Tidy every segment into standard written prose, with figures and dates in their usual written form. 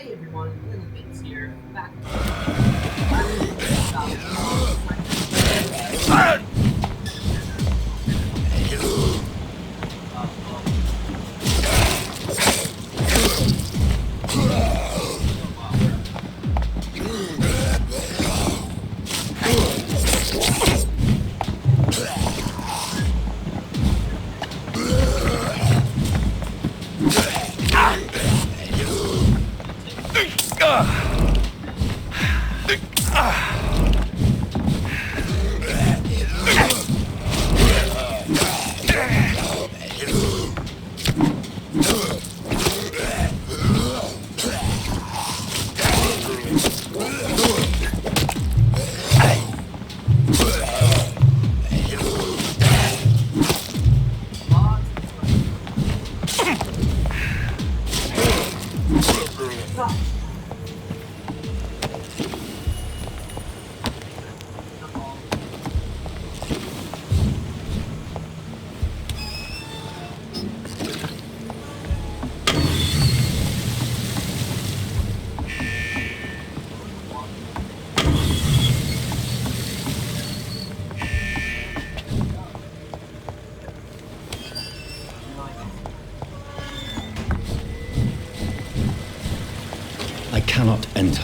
Hey everyone, Little Bits here, back. I cannot enter.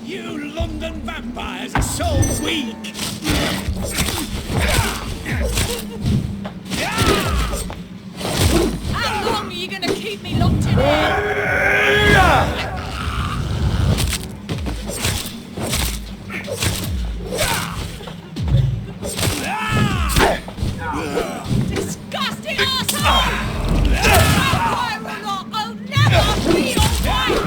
You London vampires are so weak! How long are you gonna keep me locked in here? Disgusting arsehole! Vampire or not, I'll never be your wife!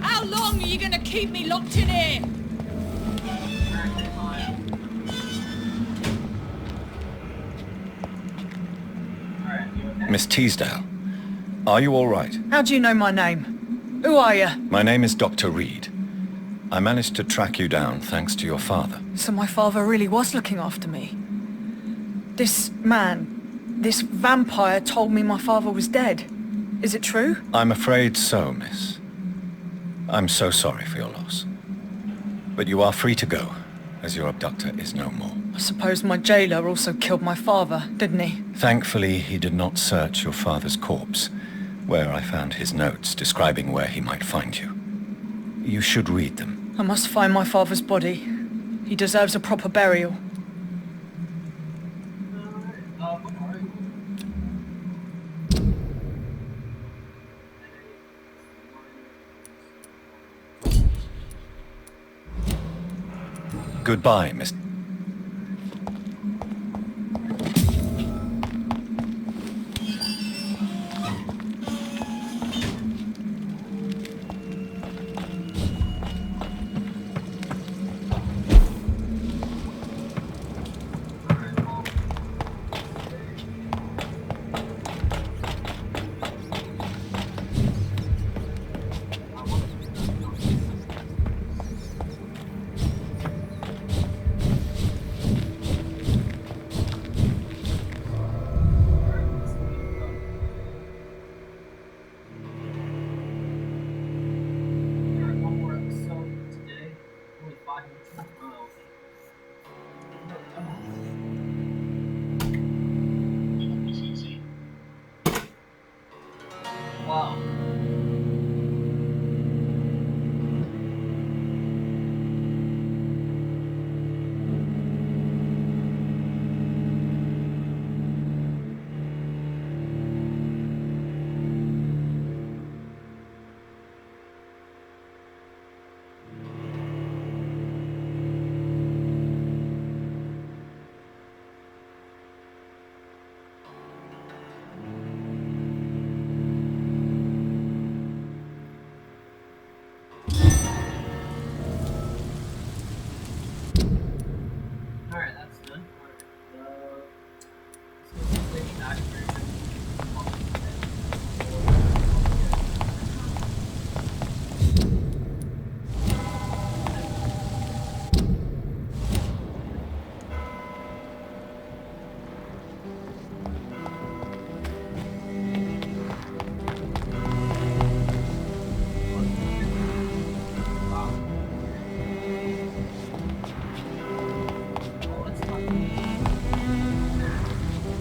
How long are you gonna keep me locked in here? Miss Teasdale, are you all right? How do you know my name? Who are you? My name is Dr. Reed. I managed to track you down thanks to your father. So my father really was looking after me. This man, this vampire told me my father was dead. Is it true? I'm afraid so, miss. I'm so sorry for your loss. But you are free to go, as your abductor is no more. I suppose my jailer also killed my father, didn't he? Thankfully, he did not search your father's corpse, where I found his notes describing where he might find you. You should read them. I must find my father's body. He deserves a proper burial. Goodbye, Miss...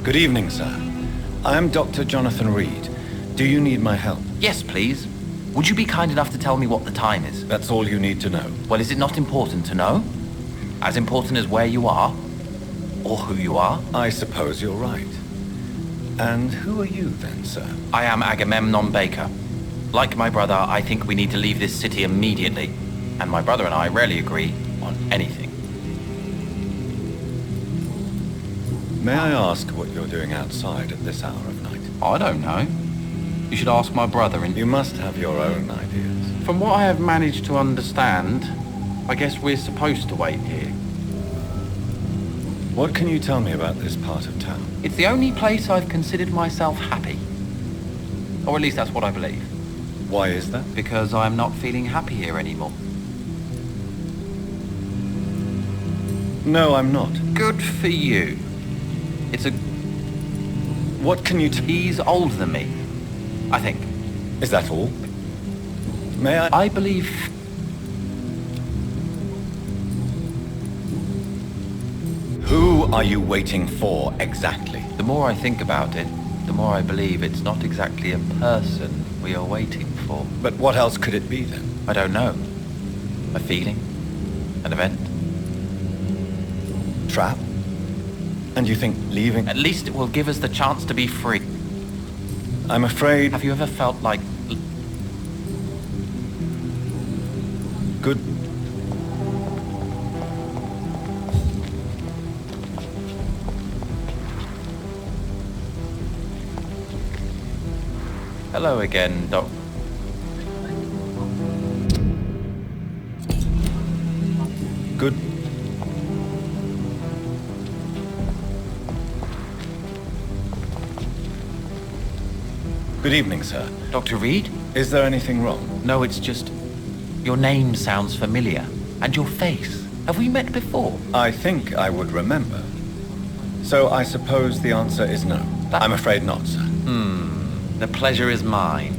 Good evening, sir. I am Dr. Jonathan Reed. Do you need my help? Yes, please. Would you be kind enough to tell me what the time is? That's all you need to know. Well, is it not important to know? As important as where you are? Or who you are? I suppose you're right. And who are you then, sir? I am Agamemnon Baker. Like my brother, I think we need to leave this city immediately. And my brother and I rarely agree on anything. May I ask what you're doing outside at this hour of night? I don't know. You should ask my brother and... You must have your own ideas. From what I have managed to understand, I guess we're supposed to wait here. What can you tell me about this part of town? It's the only place I've considered myself happy. Or at least that's what I believe. Why is that? Because I'm not feeling happy here anymore. No, I'm not. Good for you. It's a... What can you He's older than me, I think. Is that all? May I... I believe... Who are you waiting for, exactly? The more I think about it, the more I believe it's not exactly a person we are waiting for. But what else could it be, then? I don't know. A feeling? An event? Trap? And you think leaving... At least it will give us the chance to be free. I'm afraid... Have you ever felt like... Good... Hello again, Doc. Good... Good evening, sir. Dr. Reed? Is there anything wrong? No, it's just... Your name sounds familiar. And your face. Have we met before? I think I would remember. So I suppose the answer is no. I'm afraid not, sir. The pleasure is mine.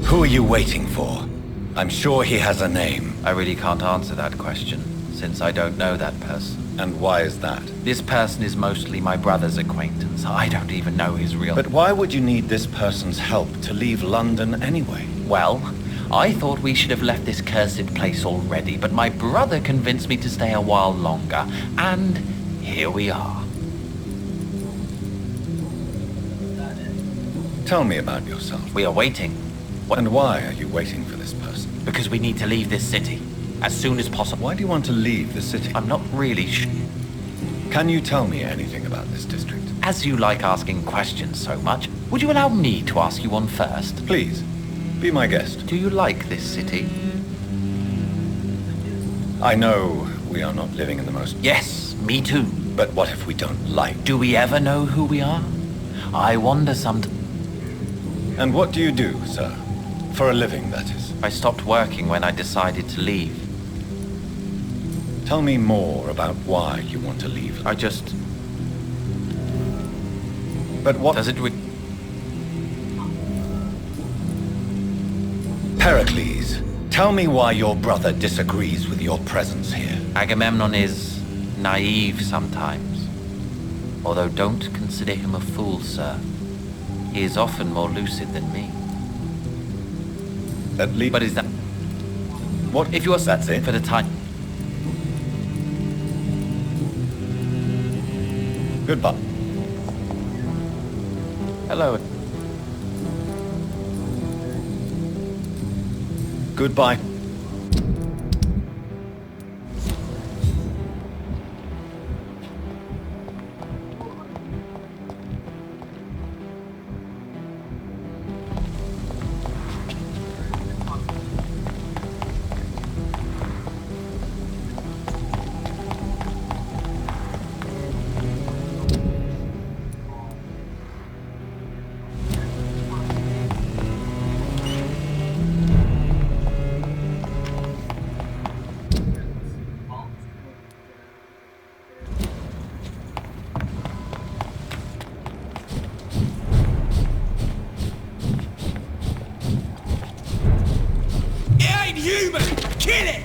Who are you waiting for? I'm sure he has a name. I really can't answer that question, since I don't know that person. And why is that? This person is mostly my brother's acquaintance. I don't even know his real... But why would you need this person's help to leave London anyway? Well, I thought we should have left this cursed place already, but my brother convinced me to stay a while longer. And here we are. Tell me about yourself. We are waiting. What? And why are you waiting for this person? Because we need to leave this city. As soon as possible. Why do you want to leave the city? I'm not really Can you tell me anything about this district? As you like asking questions so much, would you allow me to ask you one first? Please, be my guest. Do you like this city? I know we are not living in the most... Yes, me too. But what if we don't like? Do we ever know who we are? I wonder sometimes. And what do you do, sir? For a living, that is. I stopped working when I decided to leave. Tell me more about why you want to leave. I just... But what... Does it Pericles, tell me why your brother disagrees with your presence here. Agamemnon is naive sometimes. Although don't consider him a fool, sir. He is often more lucid than me. At least... But is that... What? If you are... That's it? For the time... Goodbye. Hello. Goodbye. Human! Kill it!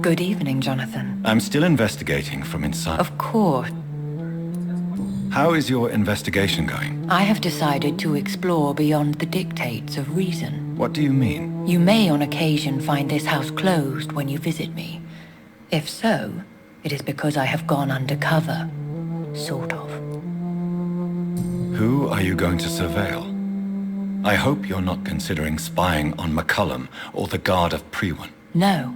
Good evening, Jonathan. I'm still investigating from inside. Of course, How is your investigation going? I have decided to explore beyond the dictates of reason. What do you mean? You may on occasion find this house closed when you visit me. If so, it is because I have gone undercover. Sort of. Who are you going to surveil? I hope you're not considering spying on McCullum or the Guard of Prewan. No.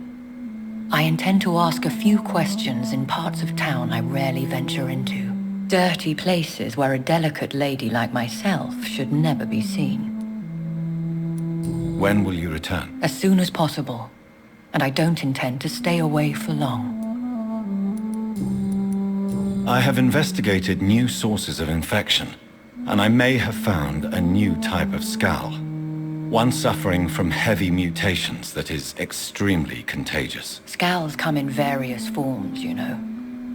I intend to ask a few questions in parts of town I rarely venture into. Dirty places where a delicate lady like myself should never be seen. When will you return? As soon as possible. And I don't intend to stay away for long. I have investigated new sources of infection, and I may have found a new type of scowl. One suffering from heavy mutations that is extremely contagious. Scowls come in various forms, you know.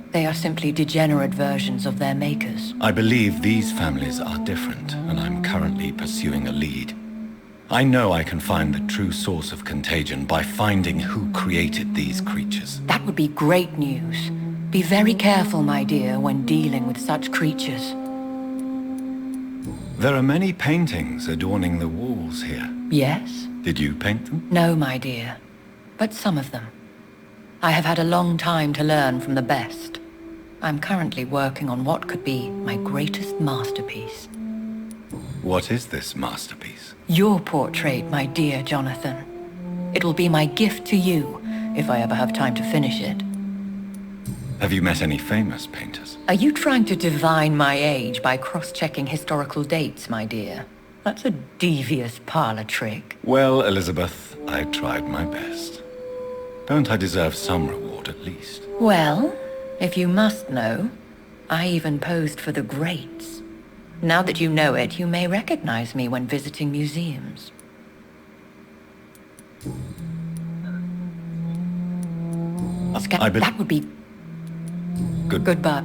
They are simply degenerate versions of their makers. I believe these families are different, and I'm currently pursuing a lead. I know I can find the true source of contagion by finding who created these creatures. That would be great news. Be very careful, my dear, when dealing with such creatures. There are many paintings adorning the walls here. Yes? Did you paint them? No, my dear. But some of them. I have had a long time to learn from the best. I'm currently working on what could be my greatest masterpiece. What is this masterpiece? Your portrait, my dear Jonathan. It will be my gift to you, if I ever have time to finish it. Have you met any famous painters? Are you trying to divine my age by cross-checking historical dates, my dear? That's a devious parlor trick. Well, Elizabeth, I tried my best. Don't I deserve some reward at least? Well, if you must know, I even posed for the greats. Now that you know it, you may recognize me when visiting museums. That would be Good. goodbye.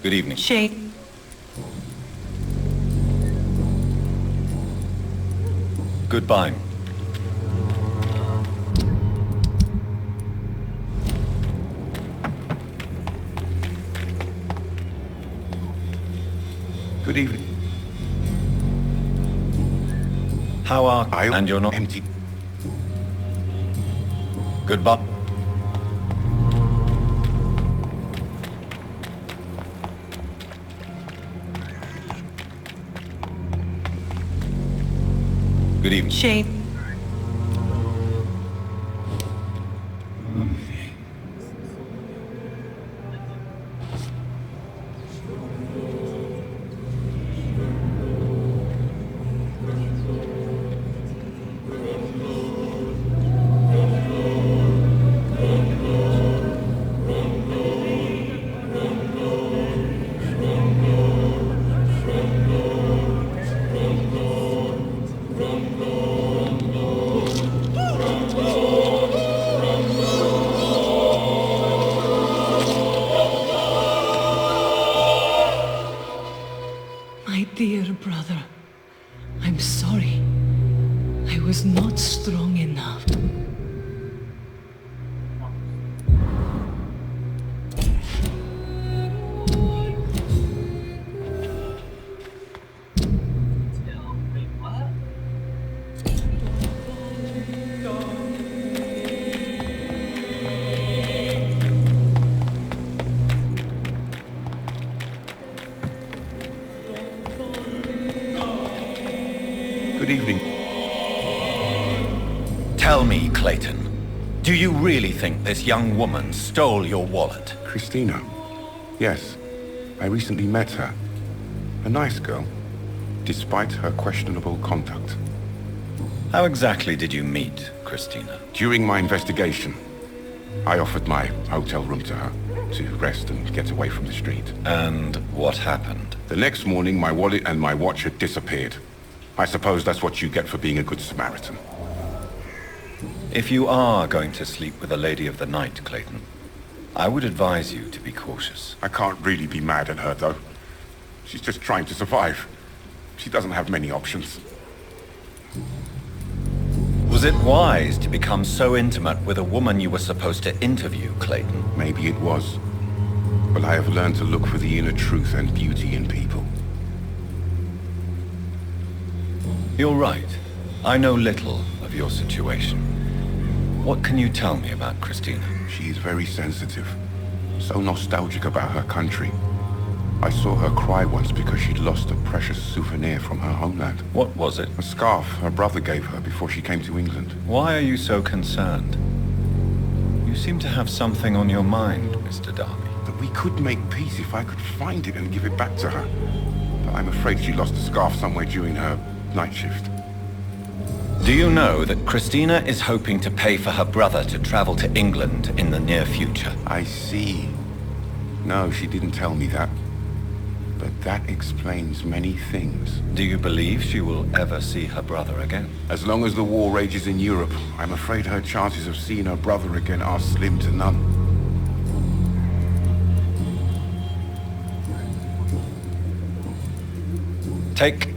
Good evening. She... Goodbye. Good evening. How are... And you're not... empty. Goodbye. Good evening. She... My dear brother, I'm sorry. I was not strong enough. Wait, what? Good evening. Tell me, Clayton, do you really think this young woman stole your wallet? Christina. Yes. I recently met her. A nice girl, despite her questionable conduct. How exactly did you meet Christina? During my investigation, I offered my hotel room to her to rest and get away from the street. And what happened? The next morning, my wallet and my watch had disappeared. I suppose that's what you get for being a good Samaritan. If you are going to sleep with a lady of the night, Clayton, I would advise you to be cautious. I can't really be mad at her, though. She's just trying to survive. She doesn't have many options. Was it wise to become so intimate with a woman you were supposed to interview, Clayton? Maybe it was. But I have learned to look for the inner truth and beauty in people. You're right. I know little of your situation. What can you tell me about Christina? She is very sensitive. So nostalgic about her country. I saw her cry once because she'd lost a precious souvenir from her homeland. What was it? A scarf her brother gave her before she came to England. Why are you so concerned? You seem to have something on your mind, Mr. Darby. That we could make peace if I could find it and give it back to her. But I'm afraid she lost the scarf somewhere during her night shift. Do you know that Christina is hoping to pay for her brother to travel to England in the near future? I see. No, she didn't tell me that. But that explains many things. Do you believe she will ever see her brother again? As long as the war rages in Europe, I'm afraid her chances of seeing her brother again are slim to none. Take